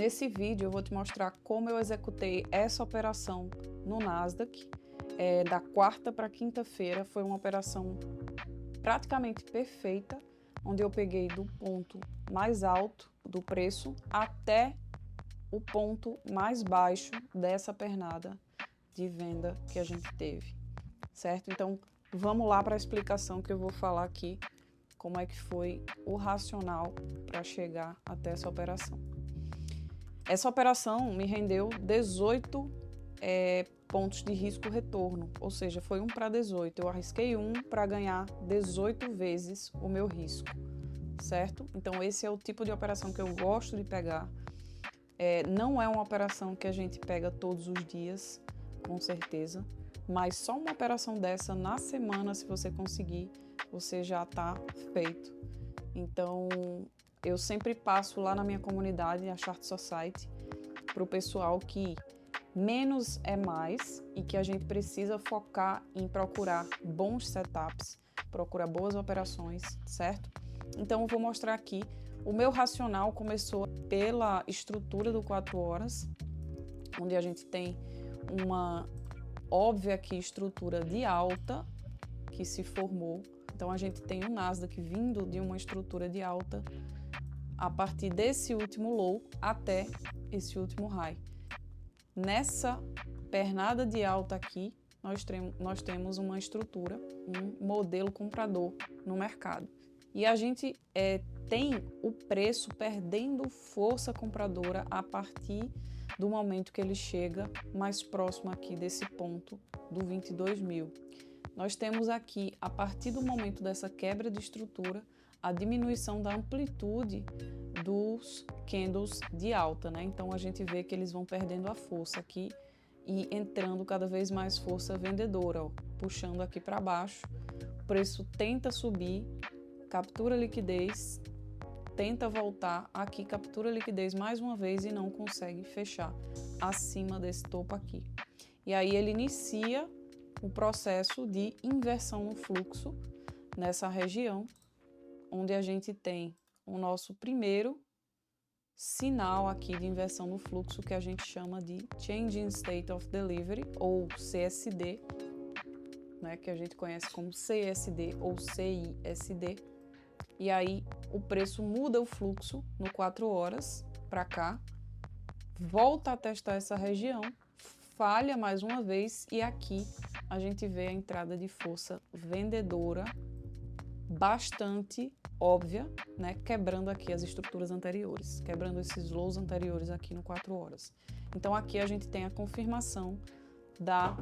Nesse vídeo eu vou te mostrar como eu executei essa operação no Nasdaq, da quarta para quinta-feira. Foi uma operação praticamente perfeita, onde eu peguei do ponto mais alto do preço até o ponto mais baixo dessa pernada de venda que a gente teve, certo? Então, vamos lá para a explicação que eu vou falar aqui, como é que foi o racional para chegar até essa operação. Essa operação me rendeu 18 pontos de risco retorno, ou seja, foi 1 para 18. Eu arrisquei 1 para ganhar 18 vezes o meu risco, certo? Então, esse é o tipo de operação que eu gosto de pegar. Não é uma operação que a gente pega todos os dias, com certeza, mas só uma operação dessa na semana, se você conseguir, você já está feito. Então, eu sempre passo lá na minha comunidade, a Chart Society, para o pessoal que menos é mais e que a gente precisa focar em procurar bons setups, procurar boas operações, certo? Então, eu vou mostrar aqui. O meu racional começou pela estrutura do 4 horas, onde a gente tem uma óbvia aqui estrutura de alta que se formou. Então, a gente tem o Nasdaq vindo de uma estrutura de alta a partir desse último low até esse último high. Nessa pernada de alta aqui, nós temos uma estrutura, um modelo comprador no mercado. E a gente tem o preço perdendo força compradora a partir do momento que ele chega mais próximo aqui desse ponto do 22.000. Nós temos aqui, a partir do momento dessa quebra de estrutura, a diminuição da amplitude dos candles de alta, né? Então, a gente vê que eles vão perdendo a força aqui e entrando cada vez mais força vendedora, ó, puxando aqui para baixo. O preço tenta subir, captura liquidez, tenta voltar aqui, captura liquidez mais uma vez e não consegue fechar acima desse topo aqui. E aí ele inicia o processo de inversão no fluxo nessa região, onde a gente tem o nosso primeiro sinal aqui de inversão no fluxo, que a gente chama de Change in State of Delivery, ou CSD, né, que a gente conhece como CSD ou CISD. E aí o preço muda o fluxo no 4 horas para cá, volta a testar essa região, falha mais uma vez e aqui a gente vê a entrada de força vendedora bastante óbvia, né, quebrando aqui as estruturas anteriores, quebrando esses lows anteriores aqui no 4 horas. Então aqui a gente tem a confirmação da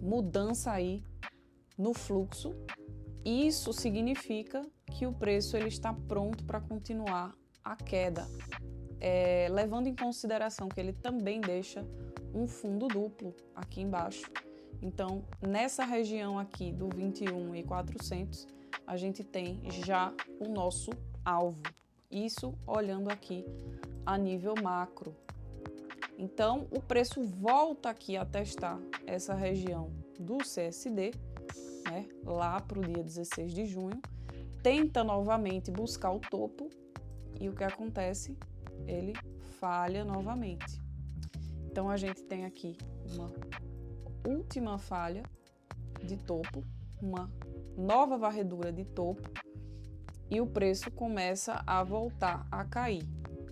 mudança aí no fluxo. Isso significa que o preço ele está pronto para continuar a queda, levando em consideração que ele também deixa um fundo duplo aqui embaixo. Então, nessa região aqui do 21.400, a gente tem já o nosso alvo. Isso olhando aqui a nível macro. Então, o preço volta aqui a testar essa região do CSD, né, lá para o dia 16 de junho, tenta novamente buscar o topo e o que acontece? Ele falha novamente. Então, a gente tem aqui uma última falha de topo, uma nova varredura de topo e o preço começa a voltar a cair.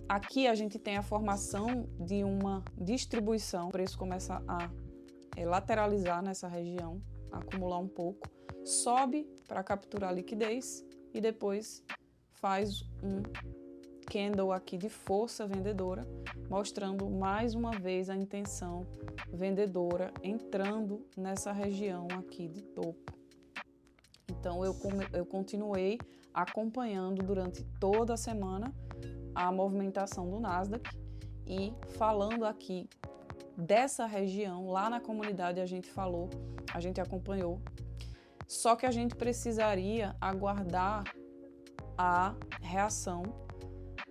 Aqui a gente tem a formação de uma distribuição, o preço começa a lateralizar nessa região, acumular um pouco, sobe para capturar liquidez e depois faz um candle aqui de força vendedora, mostrando mais uma vez a intenção vendedora entrando nessa região aqui de topo. Então eu continuei acompanhando durante toda a semana a movimentação do Nasdaq e falando aqui dessa região, lá na comunidade a gente falou, a gente acompanhou, só que a gente precisaria aguardar a reação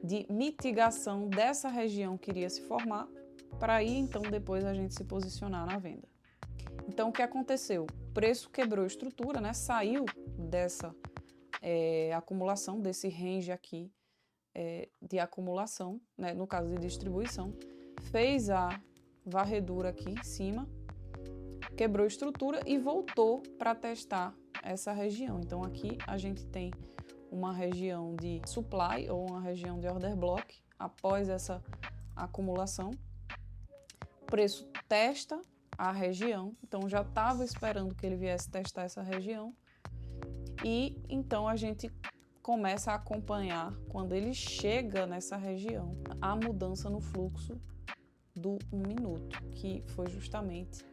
de mitigação dessa região que iria se formar, para aí então depois a gente se posicionar na venda. Então o que aconteceu? O preço quebrou a estrutura, né? Saiu dessa acumulação, desse range aqui de acumulação, né, no caso de distribuição, fez a varredura aqui em cima, quebrou a estrutura e voltou para testar essa região. Então aqui a gente tem uma região de supply ou uma região de order block após essa acumulação. O preço testa a região, então já estava esperando que ele viesse testar essa região, e então a gente começa a acompanhar, quando ele chega nessa região, a mudança no fluxo do 1 minuto, que foi justamente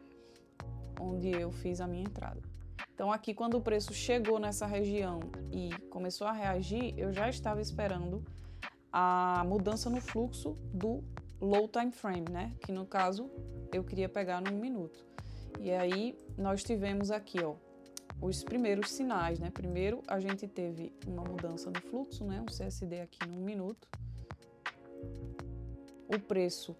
onde eu fiz a minha entrada. Então aqui, quando o preço chegou nessa região e começou a reagir, eu já estava esperando a mudança no fluxo do low time frame, né? Que no caso eu queria pegar no 1 minuto. E aí nós tivemos aqui, ó, os primeiros sinais, né? Primeiro a gente teve uma mudança no fluxo, né? Um CSD aqui no 1 minuto. O preço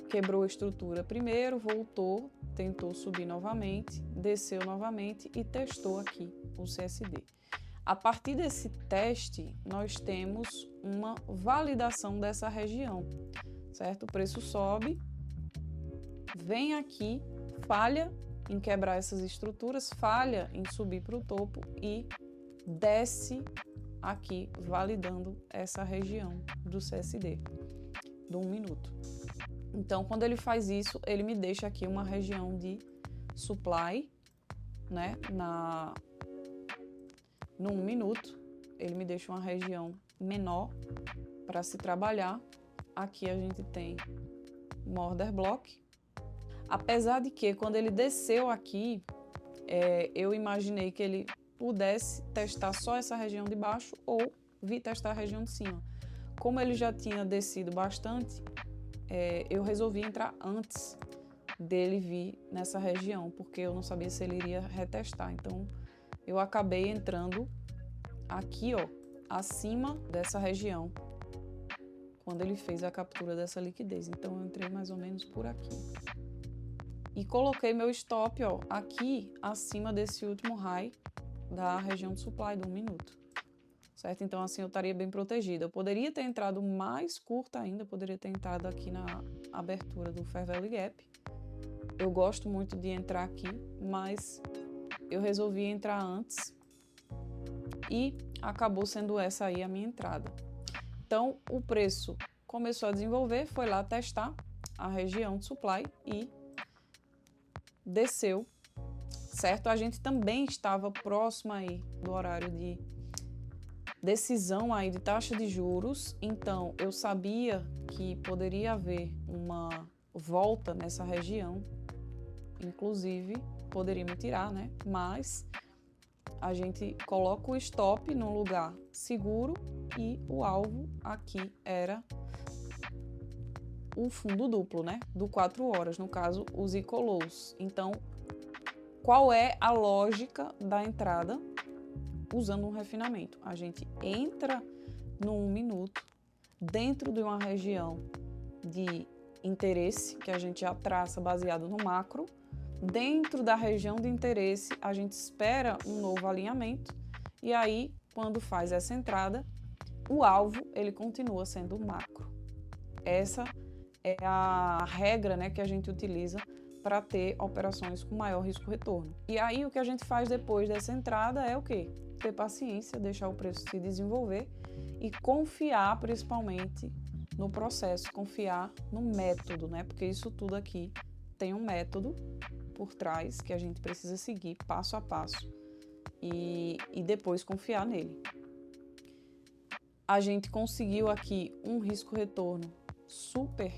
quebrou a estrutura primeiro, voltou, tentou subir novamente, desceu novamente e testou aqui o CSD. A partir desse teste, nós temos uma validação dessa região, certo? O preço sobe, vem aqui, falha em quebrar essas estruturas, falha em subir para o topo e desce aqui, validando essa região do CSD, do 1 minuto. Então, quando ele faz isso, ele me deixa aqui uma região de supply, né, no 1 minuto. Ele me deixa uma região menor para se trabalhar. Aqui a gente tem um order block. Apesar de que, quando ele desceu aqui, eu imaginei que ele pudesse testar só essa região de baixo ou vir testar a região de cima. Como ele já tinha descido bastante, eu resolvi entrar antes dele vir nessa região, porque eu não sabia se ele iria retestar. Então, eu acabei entrando aqui, ó, acima dessa região, quando ele fez a captura dessa liquidez. Então, eu entrei mais ou menos por aqui. E coloquei meu stop, ó, aqui acima desse último high da região de supply do 1 minuto. Certo? Então, assim, eu estaria bem protegida. Eu poderia ter entrado mais curta ainda, poderia ter entrado aqui na abertura do Fair Value Gap. Eu gosto muito de entrar aqui, mas eu resolvi entrar antes e acabou sendo essa aí a minha entrada. Então, o preço começou a desenvolver, foi lá testar a região de supply e desceu, certo? A gente também estava próximo aí do horário de decisão aí de taxa de juros, então eu sabia que poderia haver uma volta nessa região, inclusive poderia me tirar, né? Mas a gente coloca o stop num lugar seguro e o alvo aqui era o fundo duplo, né? Do 4 horas, no caso, os Ecolos. Então, qual é a lógica da entrada usando um refinamento? A gente entra no 1 minuto dentro de uma região de interesse que a gente já traça baseado no macro. Dentro da região de interesse, a gente espera um novo alinhamento e aí, quando faz essa entrada, o alvo ele continua sendo o macro. Essa é a regra, né, que a gente utiliza para ter operações com maior risco-retorno. E aí o que a gente faz depois dessa entrada é o quê? Ter paciência, deixar o preço se desenvolver e confiar principalmente no processo, confiar no método, né? Porque isso tudo aqui tem um método por trás que a gente precisa seguir passo a passo e depois confiar nele. A gente conseguiu aqui um risco-retorno super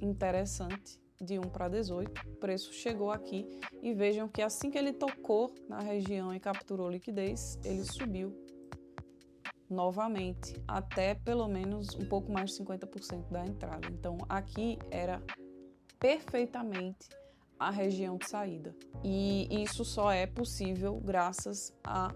interessante de 1:18, o preço chegou aqui e vejam que assim que ele tocou na região e capturou liquidez, ele subiu novamente até pelo menos um pouco mais de 50% da entrada. Então aqui era perfeitamente a região de saída e isso só é possível graças a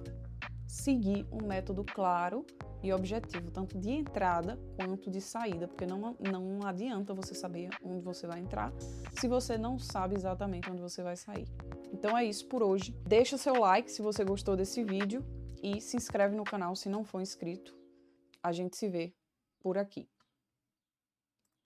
seguir um método claro e objetivo, tanto de entrada quanto de saída, porque não adianta você saber onde você vai entrar se você não sabe exatamente onde você vai sair. Então é isso por hoje. Deixa seu like se você gostou desse vídeo e se inscreve no canal se não for inscrito. A gente se vê por aqui.